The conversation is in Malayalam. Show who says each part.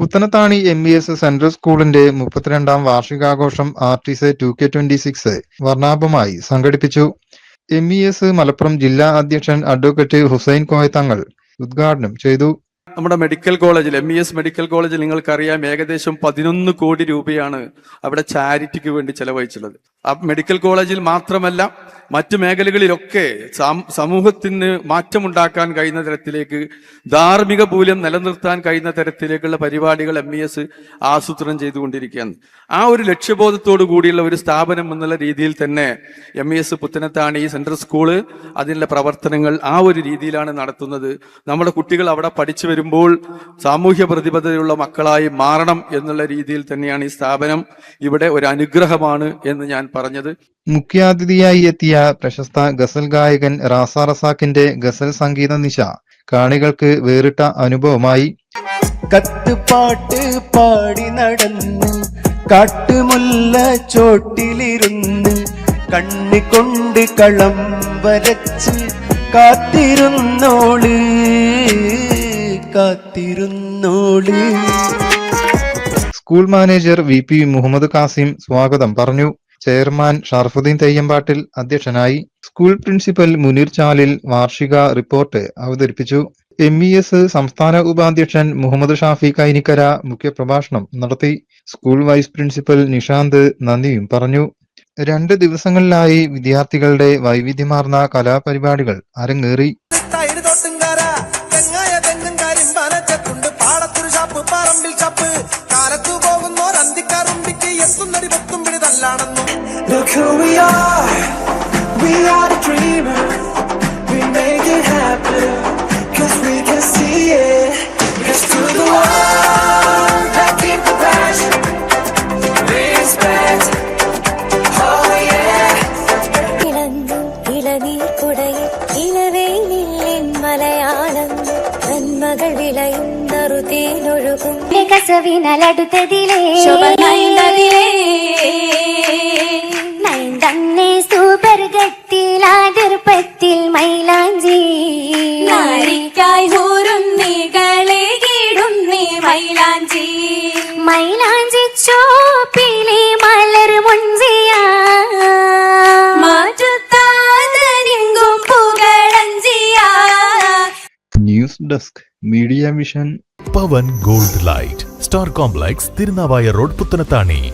Speaker 1: പുത്തനത്താണി MES സെൻട്രൽ സ്കൂളിന്റെ 32ാം വാർഷികാഘോഷം ആർട്ടിസെ 2K26 വർണ്ണാഭമായി സംഘടിപ്പിച്ചു. MES മലപ്പുറം ജില്ലാ അധ്യക്ഷൻ അഡ്വക്കേറ്റ് ഹുസൈൻ കോയത്തങ്ങൾ ഉദ്ഘാടനം ചെയ്തു.
Speaker 2: നമ്മുടെ മെഡിക്കൽ കോളേജിൽ MES മെഡിക്കൽ കോളേജിൽ നിങ്ങൾക്കറിയാം, ഏകദേശം 11 കോടി രൂപയാണ് അവിടെ ചാരിറ്റിക്ക് വേണ്ടി ചെലവഴിച്ചുള്ളത്. ആ മെഡിക്കൽ കോളേജിൽ മാത്രമല്ല, മറ്റു മേഖലകളിലൊക്കെ സമൂഹത്തിന് മാറ്റമുണ്ടാക്കാൻ കഴിയുന്ന തരത്തിലേക്ക്, ധാർമ്മിക മൂല്യം നിലനിർത്താൻ കഴിയുന്ന തരത്തിലേക്കുള്ള പരിപാടികൾ MES ആസൂത്രണം ചെയ്തുകൊണ്ടിരിക്കുകയാണ്. ആ ഒരു ലക്ഷ്യബോധത്തോടു കൂടിയുള്ള ഒരു സ്ഥാപനം എന്നുള്ള രീതിയിൽ തന്നെ MES പുത്തനത്താണി സെൻട്രൽ സ്കൂള് അതിനുള്ള പ്രവർത്തനങ്ങൾ ആ ഒരു രീതിയിലാണ് നടത്തുന്നത്. നമ്മുടെ കുട്ടികൾ അവിടെ പഠിച്ചു വരുമ്പോൾ സാമൂഹ്യ പ്രതിബദ്ധതയുള്ള മക്കളായി മാറണം എന്നുള്ള രീതിയിൽ തന്നെയാണ് ഈ സ്ഥാപനം. ഇവിടെ ഒരു അനുഗ്രഹമാണ് എന്ന് ഞാൻ പറഞ്ഞത്.
Speaker 1: മുഖ്യാതിഥിയായി എത്തിയ പ്രശസ്ത ഗസൽ ഗായകൻ റാസ റസാഖിന്റെ ഗസൽ സംഗീത നിശ കാണികൾക്ക് വേറിട്ട അനുഭവമായി.
Speaker 3: കത്തുപാട്ട് പാടി നടന്ന് കാട്ടുമുല്ല ചോട്ടിലിരുന്ന് കണ്ണിക്കൊണ്ട് കളം വരച്ച് കാത്തിരുന്നോള്.
Speaker 1: School manager VP Muhammad Kasim സ്വാഗതം പറഞ്ഞു. ചെയർമാൻ ഷർഫുദ്ദീൻ തെയ്യമ്പാട്ടിൽ അധ്യക്ഷനായി. സ്കൂൾ പ്രിൻസിപ്പൽ മുനീർ ചാലിൽ വാർഷിക റിപ്പോർട്ട് അവതരിപ്പിച്ചു. MES സംസ്ഥാന ഉപാധ്യക്ഷൻ മുഹമ്മദ് ഷാഫി കൈനിക്കര മുഖ്യപ്രഭാഷണം നടത്തി. സ്കൂൾ വൈസ് പ്രിൻസിപ്പൽ നിഷാന്ത് നന്ദിയും പറഞ്ഞു. 2 ദിവസങ്ങളിലായി വിദ്യാർത്ഥികളുടെ വൈവിധ്യമാർന്ന കലാപരിപാടികൾ അരങ്ങേറി.
Speaker 3: Look who we are the dreamers, we make it happen, cause we can see it, cause to the one that keep the passion, respect, oh yeah.
Speaker 4: ഇളനീർ കുടയിൽ ഇളവേലിൻ മലയാളം നന്മകൾ വിളയുന്നറുതേനൊഴുകും കസവിനടുത്തതിലേ തന്നെ സൂപർഗത്തിലാതിർപ്പത്തിൽ മൈലാഞ്ചി നാരിക്കായി ഊരുന്നികളെ കീടുന്നി മൈലാഞ്ചി മൈലാഞ്ചി ചോപ്പിലെ മലർ മുഞ്ചിയ മാറ്റുത്താതെങ്കും പുകളഞ്ചിയ.
Speaker 1: News desk media vision.
Speaker 5: Pavan gold light, star complex, Tirunavaya road, Puthanathani.